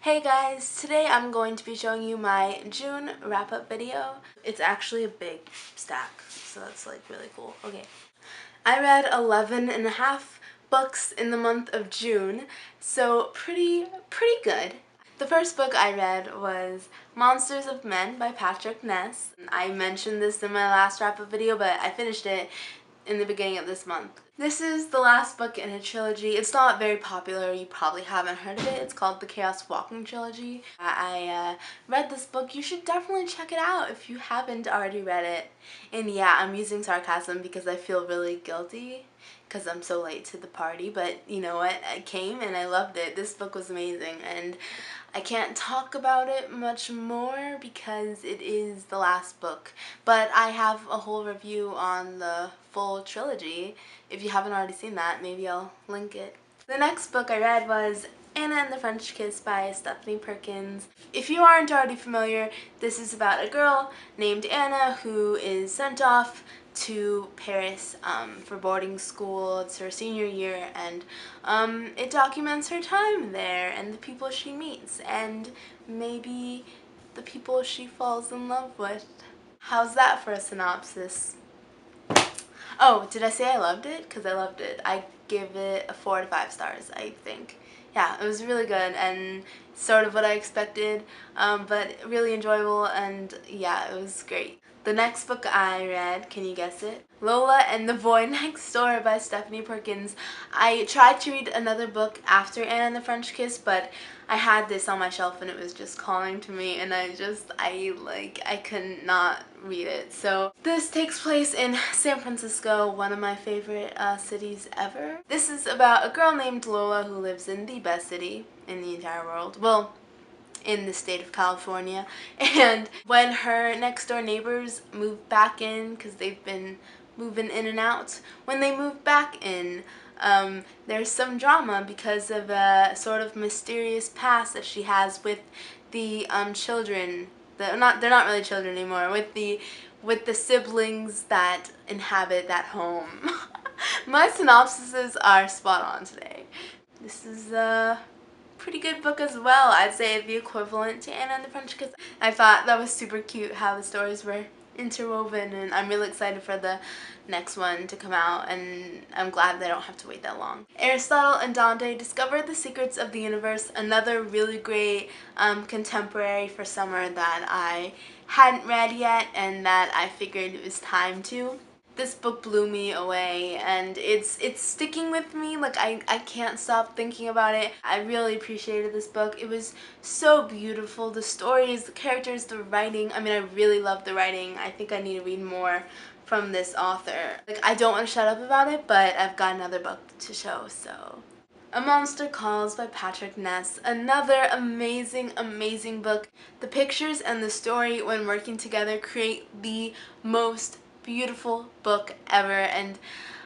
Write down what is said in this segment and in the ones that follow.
Hey guys, today I'm going to be showing you my June wrap-up video. It's actually a big stack, so that's like really cool. Okay. I read 11 and a half books in the month of June, so pretty good. The first book I read was Monsters of Men by Patrick Ness. I mentioned this in my last wrap-up video, but I finished it in the beginning of this month. This is the last book in a trilogy. It's not very popular. You probably haven't heard of it. It's called the Chaos Walking Trilogy. I read this book. You should definitely check it out if you haven't already read it. And yeah, I'm using sarcasm because I feel really guilty because I'm so late to the party, but you know what? I came and I loved it. This book was amazing, and I can't talk about it much more because it is the last book, but I have a whole review on the full trilogy. If you haven't already seen that, maybe I'll link it. The next book I read was Anna and the French Kiss by Stephanie Perkins. If you aren't already familiar, this is about a girl named Anna who is sent off to Paris for boarding school. It's her senior year, and it documents her time there and the people she meets and maybe the people she falls in love with. How's that for a synopsis? Oh, did I say I loved it? Because I loved it. I give it a 4 to 5 stars, I think. Yeah, it was really good and sort of what I expected, but really enjoyable, and yeah, it was great. The next book I read, can you guess it? Lola and the Boy Next Door by Stephanie Perkins. I tried to read another book after Anna and the French Kiss, but I had this on my shelf and it was just calling to me, and I could not read it. So this takes place in San Francisco, one of my favorite cities ever. This is about a girl named Lola who lives in the best city in the entire world. Well, in the state of California, and when her next door neighbors move back in, because they've been moving in and out, when they move back in, there's some drama because of a sort of mysterious past that she has with the children. They're not really children anymore, with the siblings that inhabit that home. My synopsises are spot on today. This is pretty good book as well. I'd say the equivalent to Anna and the French Kiss. I thought that was super cute how the stories were interwoven, and I'm really excited for the next one to come out, and I'm glad they don't have to wait that long. Aristotle and Dante discovered the secrets of the universe, another really great contemporary for summer that I hadn't read yet and that I figured it was time to. This book blew me away, and it's sticking with me. Like, I can't stop thinking about it. I really appreciated this book. It was so beautiful. The stories, the characters, the writing. I mean, I really love the writing. I think I need to read more from this author. Like, I don't want to shut up about it, but I've got another book to show, so. A Monster Calls by Patrick Ness. Another amazing book. The pictures and the story when working together create the most beautiful book ever, and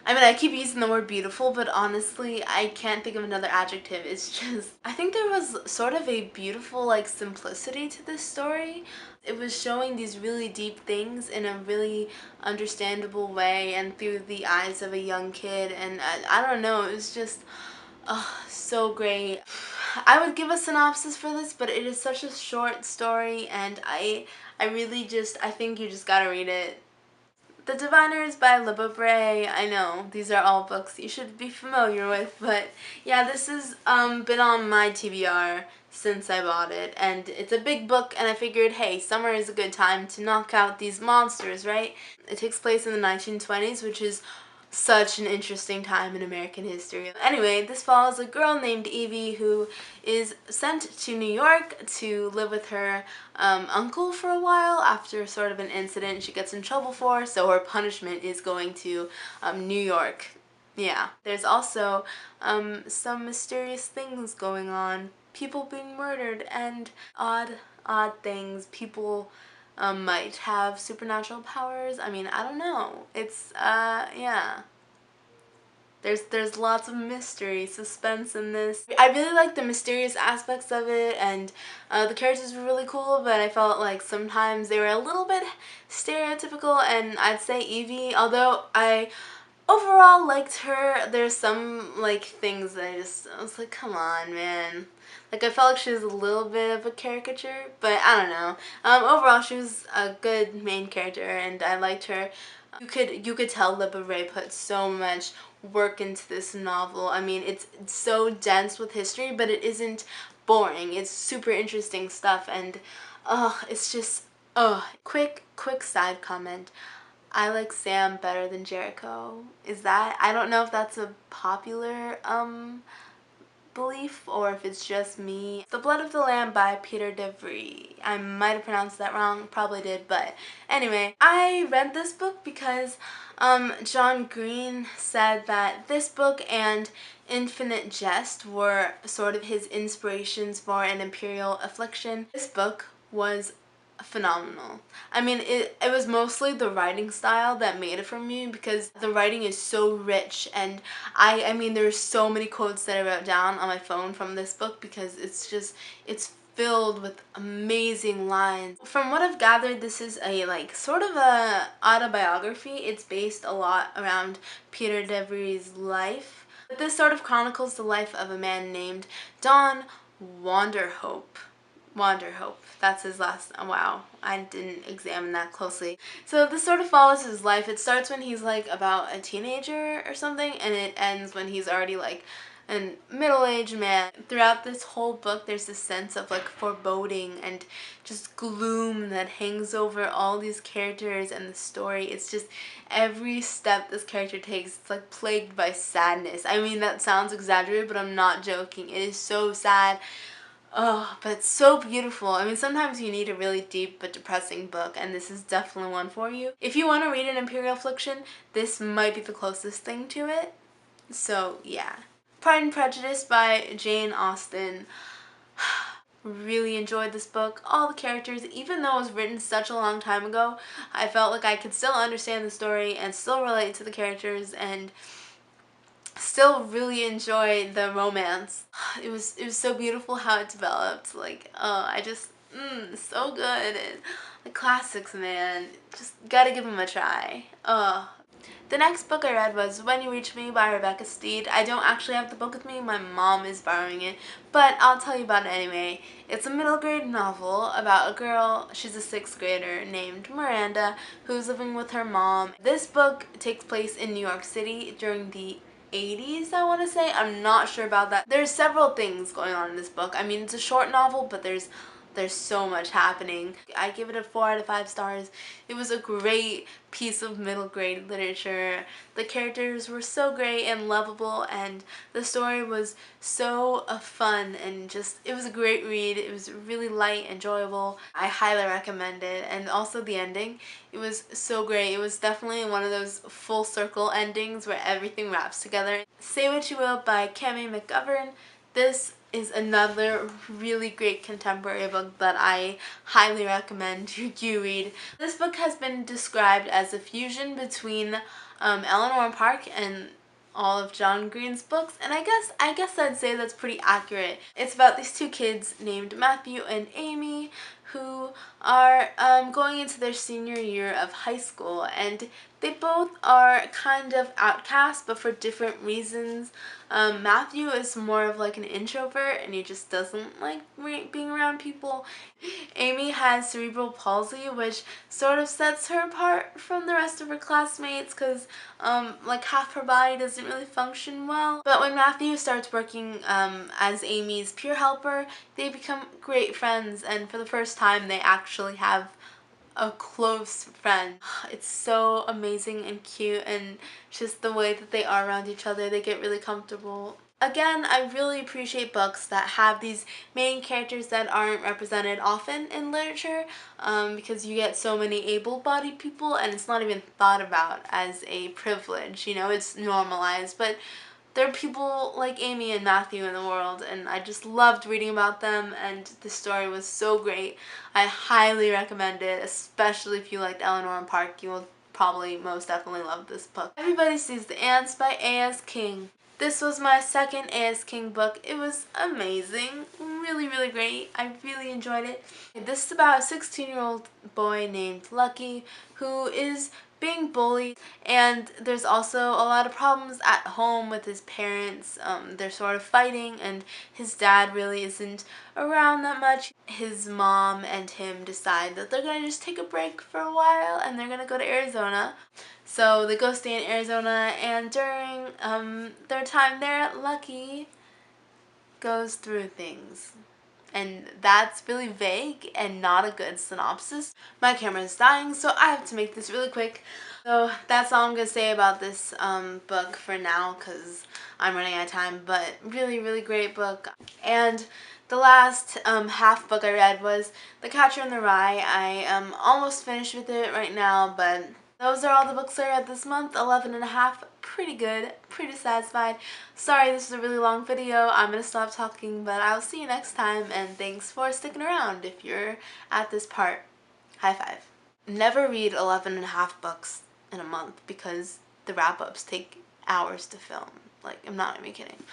I mean, I keep using the word beautiful, but honestly I can't think of another adjective. It's just, I think there was sort of a beautiful like simplicity to this story. It was showing these really deep things in a really understandable way and through the eyes of a young kid, and I don't know, it was just so great. I would give a synopsis for this, but it is such a short story, and I think you just gotta read it. The Diviners by Libba Bray. I know, these are all books you should be familiar with, but yeah, this has been on my TBR since I bought it, and it's a big book, and I figured, hey, summer is a good time to knock out these monsters, right? It takes place in the 1920s, which is such an interesting time in American history. Anyway, this follows a girl named Evie who is sent to New York to live with her uncle for a while after sort of an incident she gets in trouble for, so her punishment is going to New York. Yeah. There's also some mysterious things going on. People being murdered and odd things. People might have supernatural powers. I mean, I don't know. It's, yeah. There's lots of mystery, suspense in this. I really like the mysterious aspects of it, and the characters were really cool, but I felt like sometimes they were a little bit stereotypical, and I'd say Evie, although I overall liked her, there's some, like, things that I was like, come on, man. Like, I felt like she was a little bit of a caricature, but I don't know. Overall, she was a good main character, and I liked her. You could tell Libba put so much work into this novel. I mean, it's so dense with history, but it isn't boring. It's super interesting stuff, and it's just quick side comment. I like Sam better than Jericho. Is that, I don't know if that's a popular belief or if it's just me. The Blood of the Lamb by Peter de Vries. I might have pronounced that wrong, probably did, but anyway, I read this book because John Green said that this book and Infinite Jest were sort of his inspirations for An Imperial Affliction. This book was phenomenal. I mean, it was mostly the writing style that made it for me because the writing is so rich, and I mean there's so many quotes that I wrote down on my phone from this book because it's filled with amazing lines. From what I've gathered, this is a like sort of a autobiography. It's based a lot around Peter de Vries' life. But this sort of chronicles the life of a man named Don Wanderhope. That's his last, wow, I didn't examine that closely. So this sort of follows his life. It starts when he's like about a teenager or something, and it ends when he's already like a middle-aged man. Throughout this whole book, there's this sense of like foreboding and just gloom that hangs over all these characters and the story. It's just every step this character takes, it's like plagued by sadness. I mean, that sounds exaggerated, but I'm not joking. It is so sad. Oh, but it's so beautiful. I mean, sometimes you need a really deep but depressing book, and this is definitely one for you. If you want to read An Imperial Affliction, this might be the closest thing to it. So, yeah. Pride and Prejudice by Jane Austen. Really enjoyed this book. All the characters, even though it was written such a long time ago, I felt like I could still understand the story and still relate to the characters and still really enjoy the romance. It was so beautiful how it developed. Like, I just, so good. And the classics, man. Just gotta give them a try. The next book I read was When You Reach Me by Rebecca Steed. I don't actually have the book with me. My mom is borrowing it, but I'll tell you about it anyway. It's a middle grade novel about a girl, she's a 6th grader, named Miranda, who's living with her mom. This book takes place in New York City during the 80s, I want to say. I'm not sure about that. There's several things going on in this book. I mean, it's a short novel, but there's so much happening. I give it a 4 out of 5 stars. It was a great piece of middle grade literature. The characters were so great and lovable, and the story was so fun, and just, it was a great read. It was really light, enjoyable. I highly recommend it. And also the ending, it was so great. It was definitely one of those full circle endings where everything wraps together. Say What You Will by Cammie Mcgovern. This is another really great contemporary book that I highly recommend you read. This book has been described as a fusion between Eleanor Park and all of John Green's books, and I guess I'd say that's pretty accurate. It's about these two kids named Matthew and Amy who are going into their senior year of high school, and they both are kind of outcasts, but for different reasons. Matthew is more of like an introvert, and he just doesn't like being around people. Amy has cerebral palsy, which sort of sets her apart from the rest of her classmates because like half her body doesn't really function well. But when Matthew starts working as Amy's peer helper, they become great friends, and for the first time they actually have a close friend. It's so amazing and cute, and just the way that they are around each other, they get really comfortable. Again, I really appreciate books that have these main characters that aren't represented often in literature because you get so many able-bodied people and it's not even thought about as a privilege, you know, it's normalized, but there are people like Amy and Matthew in the world, and I just loved reading about them, and the story was so great. I highly recommend it, especially if you liked Eleanor and Park. You will probably most definitely love this book. Everybody Sees the Ants by A.S. King. This was my second A.S. King book. It was amazing. Really, really great. I really enjoyed it. This is about a 16-year-old boy named Lucky who is being bullied, and there's also a lot of problems at home with his parents. They're sort of fighting, and his dad really isn't around that much. His mom and him decide that they're gonna just take a break for a while and they're gonna go to Arizona. So they go stay in Arizona, and during their time there, Lucky goes through things. And that's really vague and not a good synopsis. My camera is dying, so I have to make this really quick. So that's all I'm going to say about this book for now, because I'm running out of time. But really, really great book. And the last half book I read was The Catcher in the Rye. I am almost finished with it right now, but those are all the books I read this month. 11 and a half. Pretty good. Pretty satisfied. Sorry this is a really long video. I'm going to stop talking, but I'll see you next time, and thanks for sticking around if you're at this part. High five. Never read 11 and a half books in a month because the wrap-ups take hours to film. Like, I'm not even kidding.